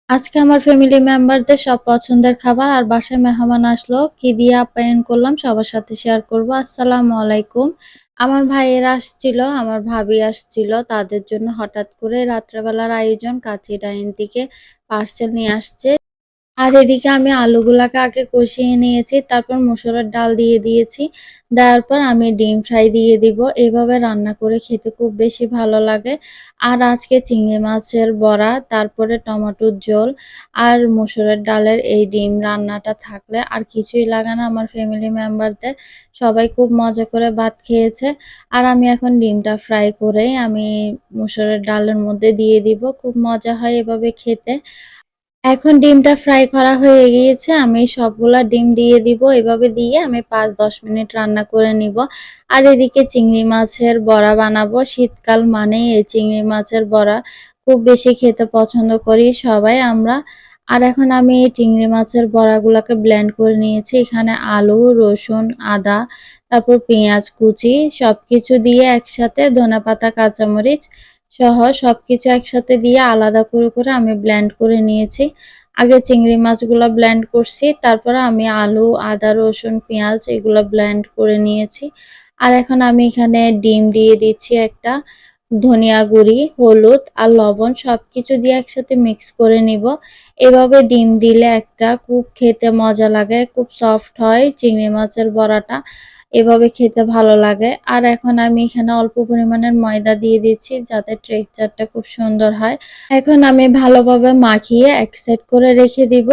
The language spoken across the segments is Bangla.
আজকে আমার ফ্যামিলি মেম্বারদের সব পছন্দের খাবার আর বাসায় মেহমান আসলো কি দিয়ে আপ্যায়ন করলাম সবার সাথে শেয়ার করব। আসসালামু আলাইকুম। আমার ভাইয়েরা আসছিল, আমার ভাবি আসছিল, তাদের জন্য হঠাৎ করে রাত্রেবেলার আয়োজন কাচ্চি ডাইন থেকে পার্সেল নিয়ে আসছে। আর এদিকে আমি আলুগুলাকে আগে কষিয়ে নিয়েছি, তারপর মসুরের ডাল দিয়ে দিয়েছি। দেওয়ার পর আমি ডিম ফ্রাই দিয়ে দিব। এভাবে রান্না করে খেতে খুব বেশি ভালো লাগে। আর আজকে চিংড়ি মাছের বড়া, তারপরে টমেটোর ঝোল আর মসুরের ডালের এই ডিম রান্নাটা থাকলে আর কিছুই লাগে না আমার ফ্যামিলি মেম্বারদের। সবাই খুব মজা করে ভাত খেয়েছে। আর আমি এখন ডিমটা ফ্রাই করেই আমি মসুরের ডালের মধ্যে দিয়ে দিব। খুব মজা হয় এভাবে খেতে। এখন ডিমটা ফ্রাই করা হয়ে গিয়েছে। আমি সবগুলা ডিম দিয়ে দিব। এভাবে দিয়ে আমি ৫-১০ মিনিট রান্না করে নিব। আর এদিকে চিংড়ি মাছের বড়া বানাবো। শীতকাল মানেই এই চিংড়ি মাছের বড়া খুব বেশি খেতে পছন্দ করি সবাই আমরা। আর এখন আমি এই চিংড়ি মাছের বড়াগুলাকে ব্লেন্ড করে নিয়েছি। এখানে আলু, রসুন, আদা, তারপর পেঁয়াজ কুচি সবকিছু দিয়ে একসাথে ধনেপাতা, কাঁচামরিচ সহ সবকিছু একসাথে দিয়ে আলাদা করে আমি ব্লেন্ড করে নিয়েছি। আগে চিংড়ি মাছগুলো ব্লেন্ড করছি, তারপরে আমি আলু, আদা, রসুন, পেঁয়াজ এগুলো ব্লেন্ড করে নিয়েছি। আর এখন আমি এখানে ডিম দিয়ে দিচ্ছি একটা, ধনিয়া গুঁড়ি, হলুদ আর লবণ সবকিছু দিয়ে একসাথে মিক্স করে নিব। এভাবে ডিম দিলে একটা খুব খেতে মজা লাগে, খুব সফট হয় চিংড়ি মাছের বড়াটা। এভাবে খেতে ভালো লাগে। আর এখন আমি এখানে অল্প পরিমাণের ময়দা দিয়ে দিচ্ছি যাতে টেক্সচারটা খুব সুন্দর হয়। এখন আমি ভালোভাবে মাখিয়ে এক সাইড করে রেখে দিব।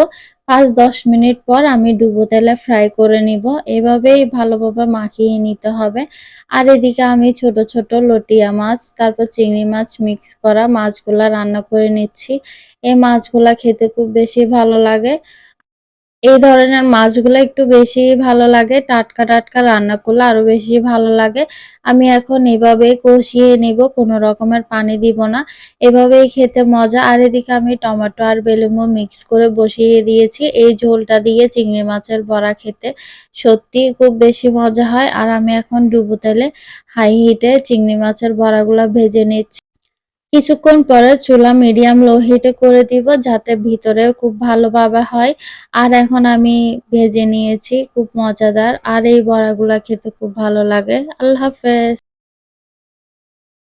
৫-১০ মিনিট পর আমি ডুবো তেলে ফ্রাই করে নিব। এভাবেই ভালোভাবে মাখিয়ে নিতে হবে। আর এদিকে আমি ছোট ছোট লটিয়া মাছ, তারপর চিংড়ি মাছ মিক্স করা মাছগুলা রান্না করে নিচ্ছি। এই মাছগুলা খেতে খুব বেশি ভালো লাগে। এই ধরনের মাছগুলো একটু বেশি ভালো লাগে, টাটকা টাটকা রান্না করলে আরো বেশি ভালো লাগে। আমি এখন এভাবে কষিয়ে নিব, কোনো রকমের পানি দিব না। এভাবেই খেতে মজা। আর এদিকে আমি টমেটো আর বেলেমু মিক্স করে বসিয়ে দিয়েছি। এই ঝোলটা দিয়ে চিংড়ি মাছের বড়া খেতে সত্যি খুব বেশি মজা হয়। আর আমি এখন ডুবো তেলে হাই হিটে চিংড়ি মাছের বড়াগুলা ভেজে নিচ্ছি। কিছুক্ষণ পরে চুলা মিডিয়াম লো হিটে করে দিব যাতে ভিতরেও খুব ভালোভাবে হয়। আর এখন আমি ভেজে নিয়েছি, খুব মজাদার। আর এই বড়াগুলা খেতে খুব ভালো লাগে। আল্লাহ হাফেজ।